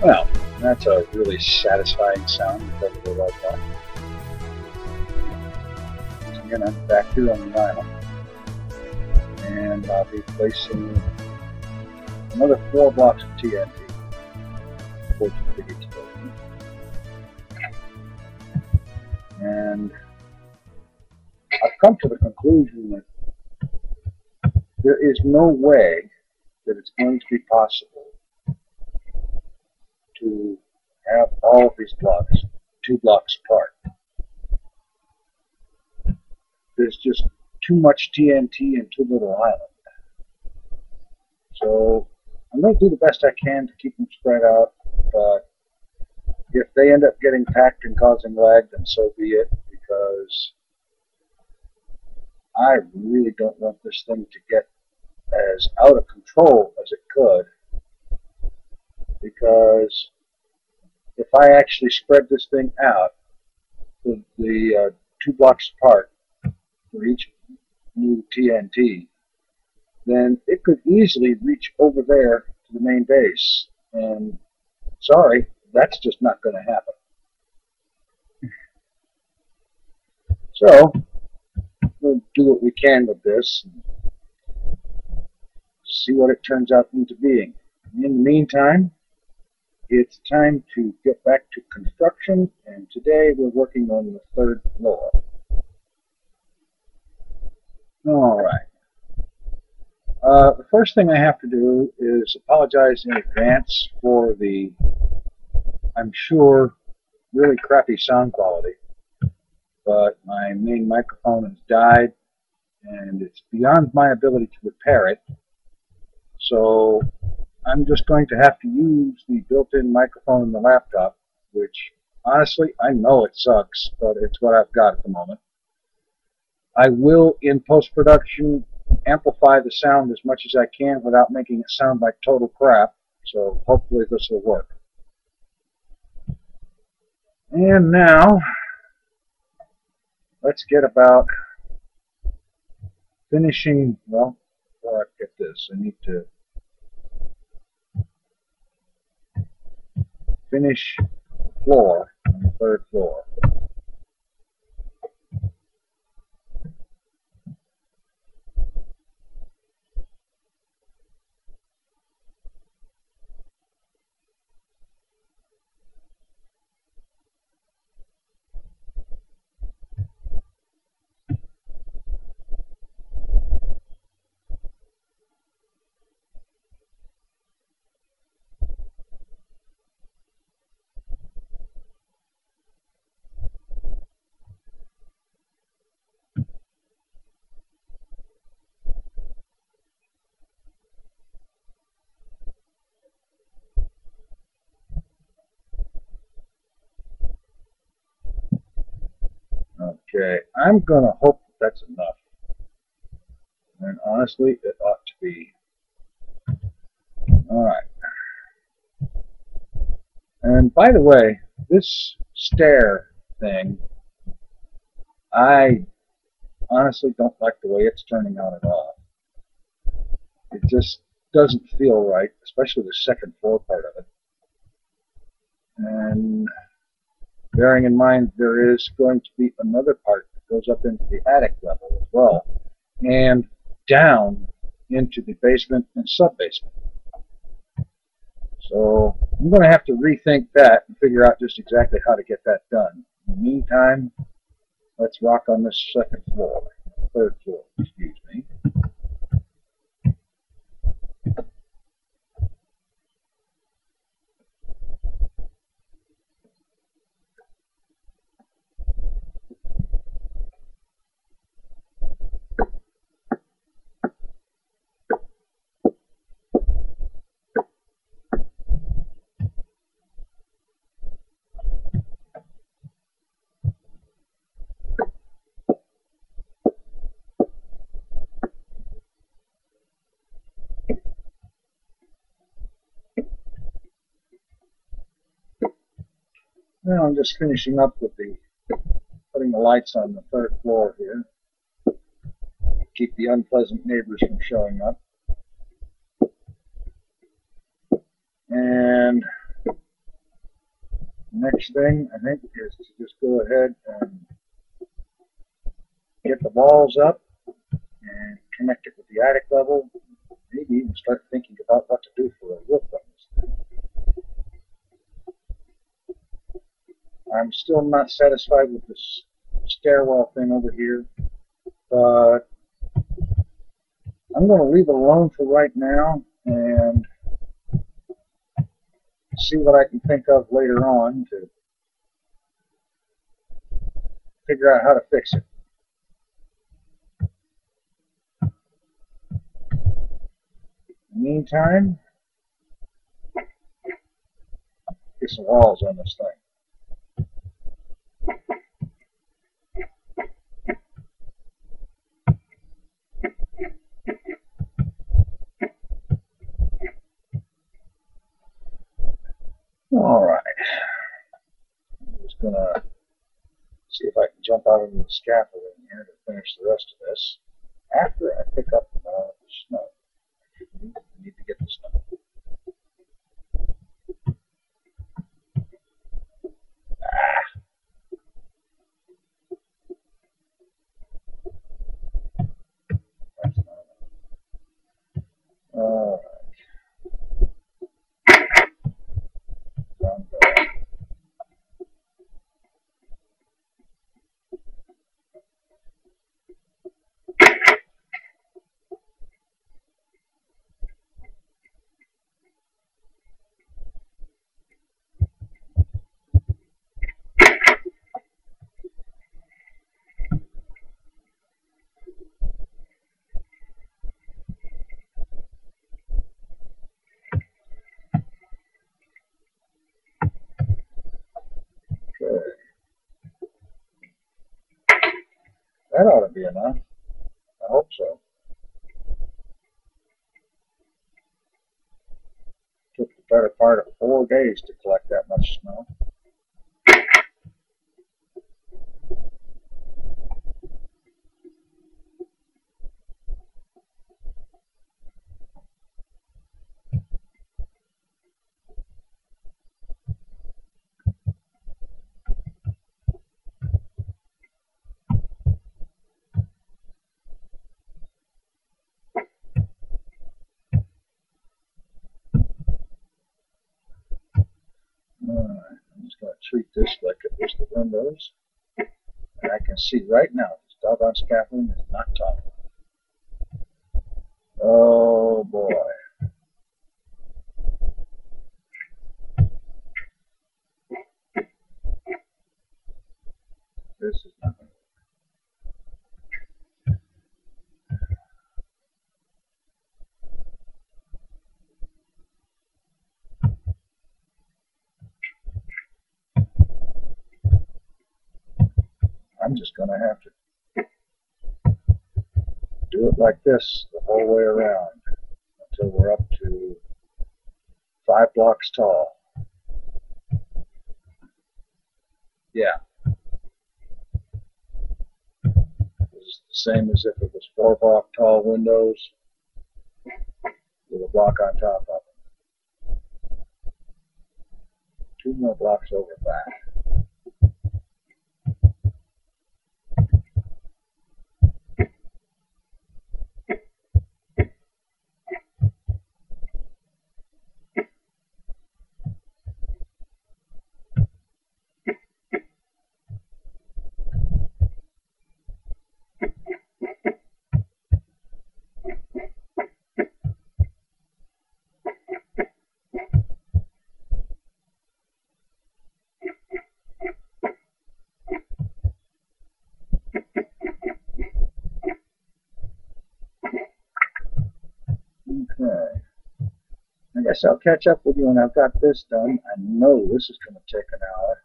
Well, that's a really satisfying sound because of the red light. So again, I'm back here on the island, and I'll be placing another 4 blocks of TNT towards the big explosion. And I've come to the conclusion that there is no way that it's going to be possible to have all of these blocks 2 blocks apart. There's just too much TNT and too little island. So I'm going to do the best I can to keep them spread out, but if they end up getting packed and causing lag, then so be it, because I really don't want this thing to get as out of control as it could, because if I actually spread this thing out, the 2 blocks apart for each new TNT, then it could easily reach over there to the main base. And sorry, that's just not going to happen. So we'll do what we can with this and see what it turns out into being. In the meantime, it's time to get back to construction, and today we're working on the 3rd floor. All right. The first thing I have to do is apologize in advance for the, I'm sure, really crappy sound quality. But my main microphone has died, and it's beyond my ability to repair it. So I'm just going to have to use the built-in microphone in the laptop, which honestly, I know it sucks, but it's what I've got at the moment. I will, in post-production, amplify the sound as much as I can without making it sound like total crap, so hopefully this will work. And now, let's get about finishing, well, before I get this, I need to finish the floor on the 3rd floor. Okay, I'm going to hope that that's enough. And honestly, it ought to be. Alright. And by the way, this stair thing, I honestly don't like the way it's turning out at all. It just doesn't feel right, especially the 2nd floor part of it. And bearing in mind there is going to be another part that goes up into the attic level as well, and down into the basement and sub-basement. So I'm going to have to rethink that and figure out just exactly how to get that done. In the meantime, let's rock on this 2nd floor, 3rd floor, excuse me. Now I'm just finishing up with putting the lights on the 3rd floor here. Keep the unpleasant neighbors from showing up. And Next thing, I think, is to just go ahead and get the walls up and connect it with the attic level. Maybe even start thinking about what to do for a roof on this thing. I'm still not satisfied with this stairwell thing over here, but I'm going to leave it alone for right now and see what I can think of later on to figure out how to fix it. In the meantime, get some walls on this thing. All right. I'm just going to see if I can jump out into the scaffolding here to finish the rest of this after I pick up the snow. I need to get the snow. That's not enough. All right. Okay. That ought to be enough. I hope so. Took the better part of 4 days to collect that much snow. Alright, I'm just going to treat this like it was the windows. And I can see right now this doggone scaffolding is not tough. Oh boy. This is not going to I'm just going to have to do it like this the whole way around until we're up to 5 blocks tall. Yeah. This is the same as if it was 4 block tall windows with a block on top of them. 2 more blocks over that. Okay. I guess I'll catch up with you when I've got this done. I know this is going to take an hour.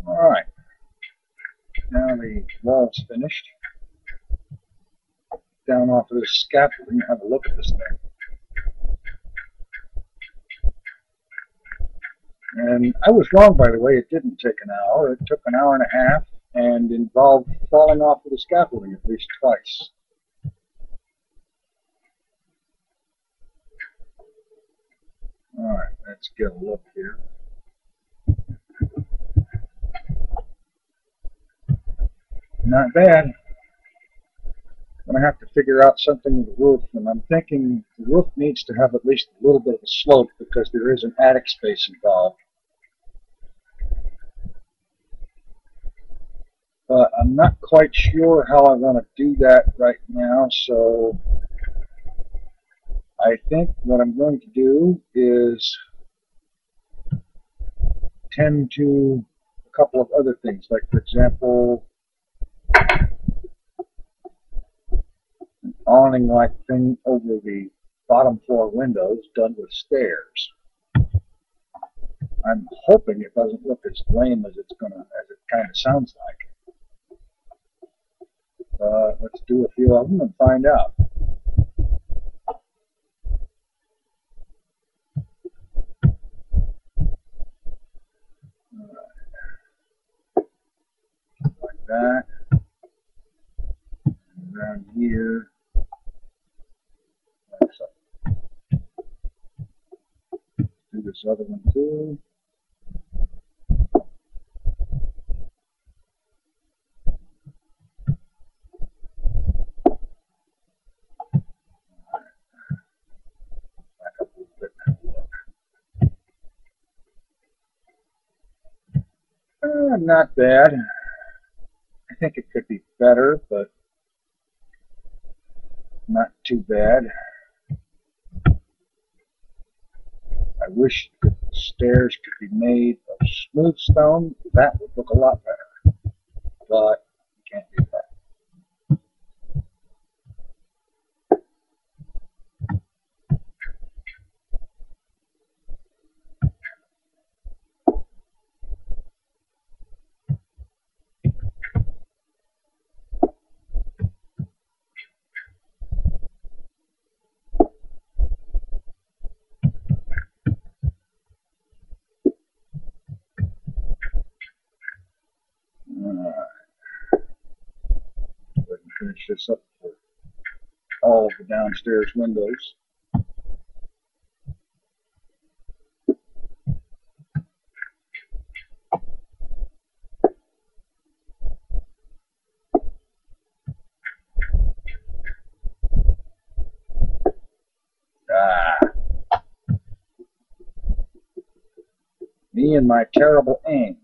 All right. wall's finished. Down off of this scaffolding, have a look at this thing. And I was wrong, by the way. It didn't take an hour. It took an hour and a half and involved falling off of the scaffolding at least twice. Alright, let's get a look here. Not bad. I'm going to have to figure out something with the roof, and I'm thinking the roof needs to have at least a little bit of a slope because there is an attic space involved. But I'm not quite sure how I want to do that right now, so I think what I'm going to do is tend to a couple of other things, like for example, an awning-like thing over the bottom floor windows done with stairs. I'm hoping it doesn't look as lame as it kind of sounds like. Let's do a few of them and find out. Like that. And around here. Do this other one too. Back up a little bit and have a look. Not bad. I think it could be better, but not too bad. I wish the stairs could be made of smooth stone. That would look a lot better, but you can't do that. Finish this up for all of the downstairs windows. Me and my terrible aim.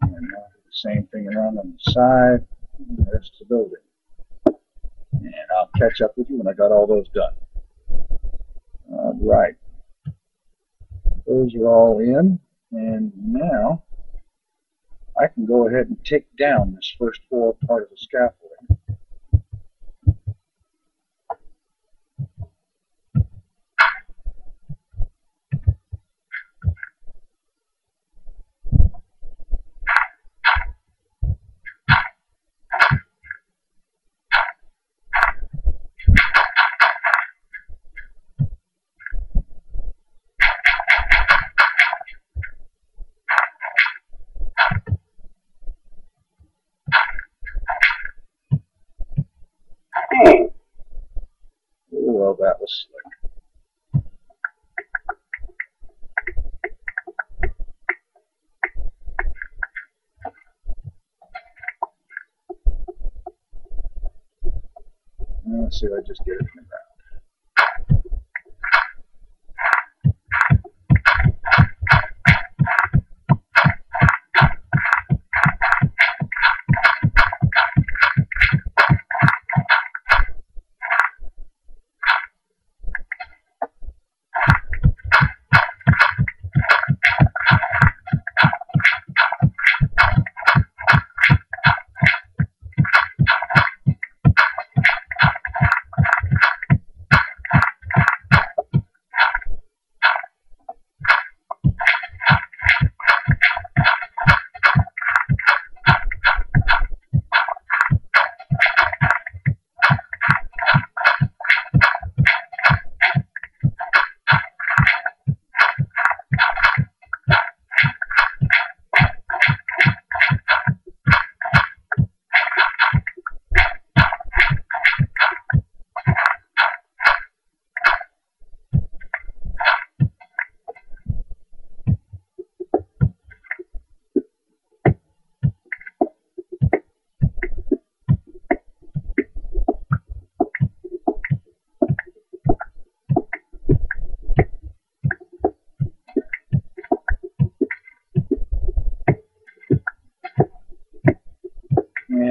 And now do the same thing around on the side. And there's the building. And I'll catch up with you when I got all those done. All right. Those are all in. And now I can go ahead and take down this first floor part of the scaffolding. Oh, well, that was slick. Let's see if I just get it from the ground.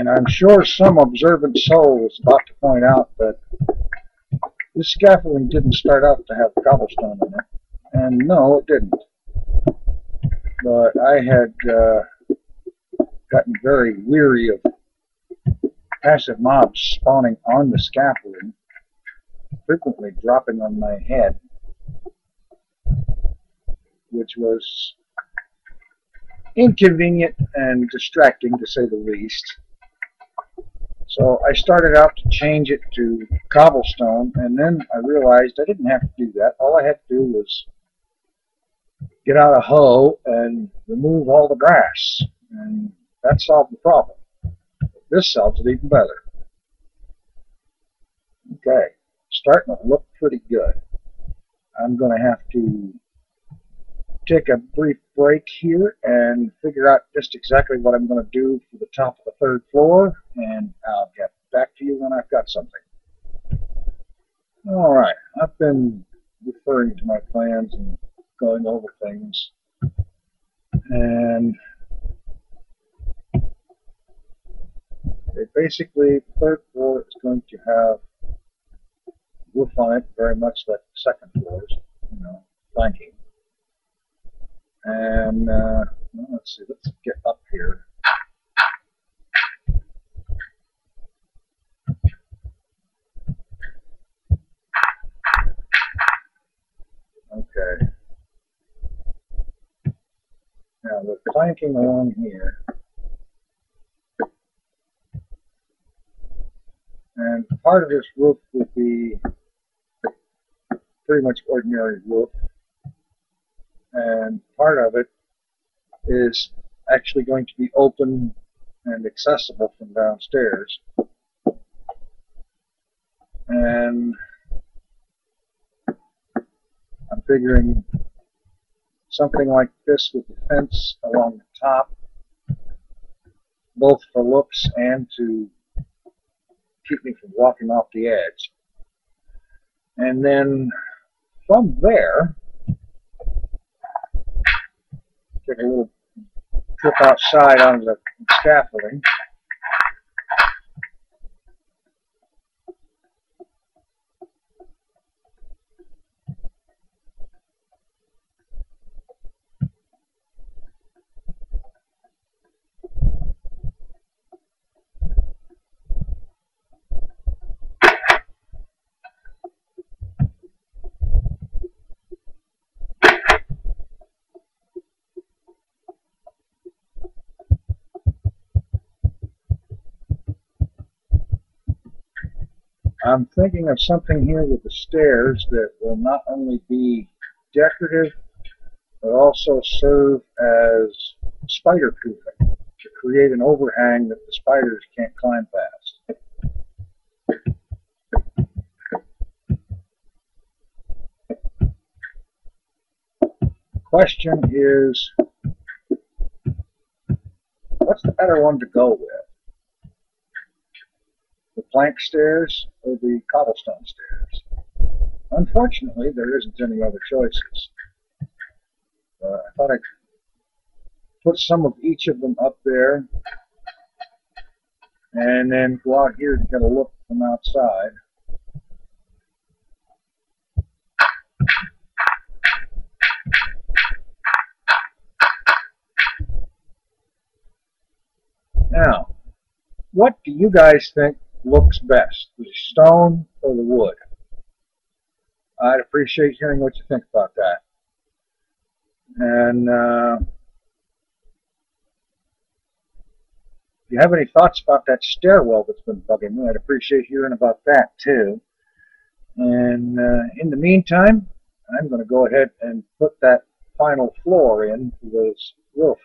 And I'm sure some observant soul is about to point out that this scaffolding didn't start out to have cobblestone in it. And no, it didn't. But I had gotten very weary of passive mobs spawning on the scaffolding, frequently dropping on my head, which was inconvenient and distracting, to say the least. So I started out to change it to cobblestone, and then I realized I didn't have to do that. All I had to do was get out a hoe and remove all the grass, and that solved the problem. This solves it even better. Okay, starting to look pretty good. I'm going to have to take a brief break here and figure out just exactly what I'm going to do for the top of the third floor, and I'll get back to you when I've got something. Alright, I've been referring to my plans and going over things, and basically the third floor is going to have roof on it, very much like the second floors, you know, flanking. And well, let's see, let's get up here. Okay. Now the flanking along here, and part of this roof will be pretty much ordinary roof, and part of it is actually going to be open and accessible from downstairs. And I'm figuring something like this with the fence along the top, both for looks and to keep me from walking off the edge. And then from there, take a little trip outside onto the scaffolding. I'm thinking of something here with the stairs that will not only be decorative, but also serve as spider proofing to create an overhang that the spiders can't climb past. The question is, what's the better one to go with? The plank stairs or the cobblestone stairs? Unfortunately, there isn't any other choices. I thought I'd put some of each of them up there and then go out here to get a look from outside. Now, what do you guys think looks best, the stone or the wood? I'd appreciate hearing what you think about that. And if you have any thoughts about that stairwell that's been bugging me, I'd appreciate hearing about that too. And in the meantime, I'm going to go ahead and put that final floor in for this roof.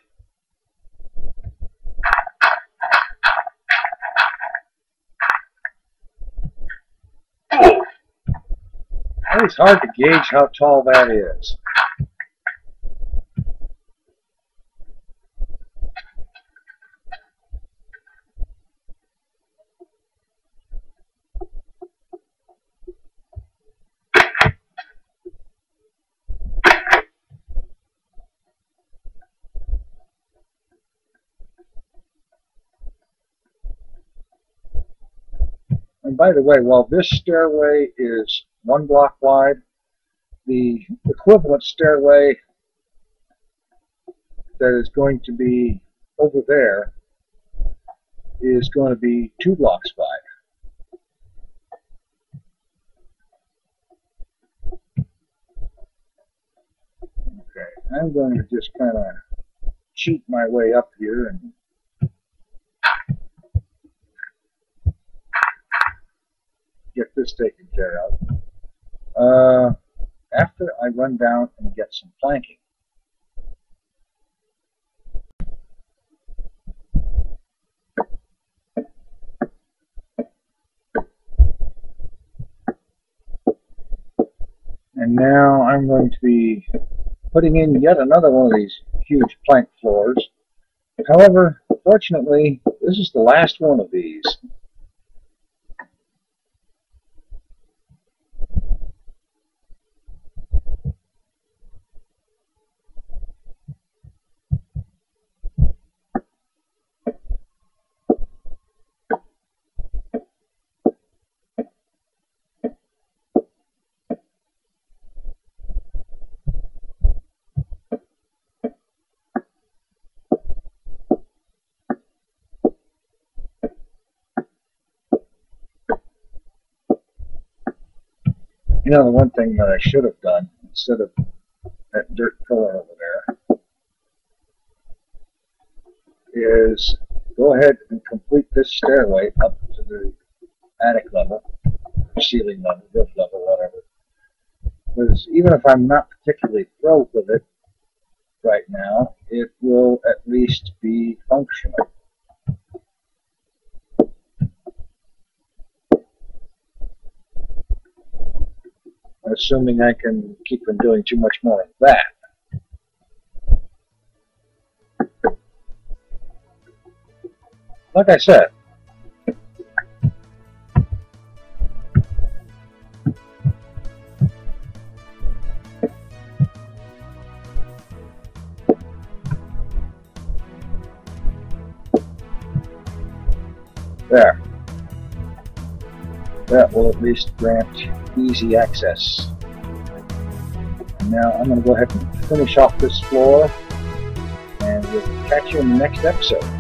It's hard to gauge how tall that is. And by the way, while this stairway is 1 block wide, the equivalent stairway that is going to be over there is going to be 2 blocks wide. Okay, I'm going to just kind of cheat my way up here and get this taken care of. After I run down and get some planking. And now I'm going to be putting in yet another one of these huge plank floors. However, fortunately, this is the last one of these. You know, the one thing that I should have done, instead of that dirt pillar over there, is go ahead and complete this stairway up to the attic level, ceiling level, roof level, whatever. Because even if I'm not particularly thrilled with it right now, it will at least be functional. Assuming I can keep from doing too much more of that. Like I said, there. That will at least grant easy access. And now I'm going to go ahead and finish off this floor, and we'll catch you in the next episode.